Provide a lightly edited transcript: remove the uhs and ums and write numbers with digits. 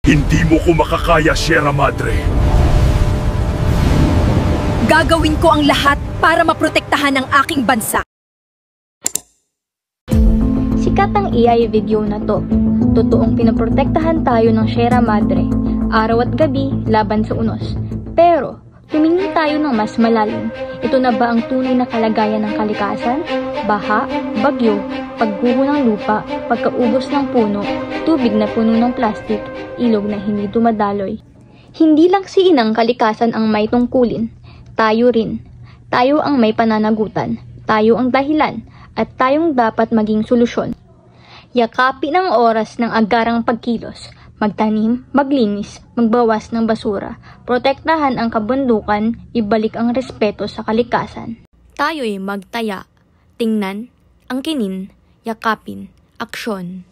Hindi mo ko makakaya, Sierra Madre. Gagawin ko ang lahat para maprotektahan ang aking bansa. Sikat ang AI video na to. Totoong pinaprotektahan tayo ng Sierra Madre, araw at gabi laban sa unos. Pero, tumingin tayo ng mas malalim. Ito na ba ang tunay na kalagayan ng kalikasan? Baha, bagyo, pagguho ng lupa, pagkaubos ng puno, tubig na puno ng plastik, ilog na hindi dumadaloy. Hindi lang si inang kalikasan ang may tungkulin. Tayo rin. Tayo ang may pananagutan. Tayo ang dahilan. At tayong dapat maging solusyon. Yakapin ang oras ng agarang pagkilos. Magtanim, maglinis, magbawas ng basura. Protektahan ang kabundukan, ibalik ang respeto sa kalikasan. Tayo'y magtaya, tingnan, angkinin, yakapin, aksyon.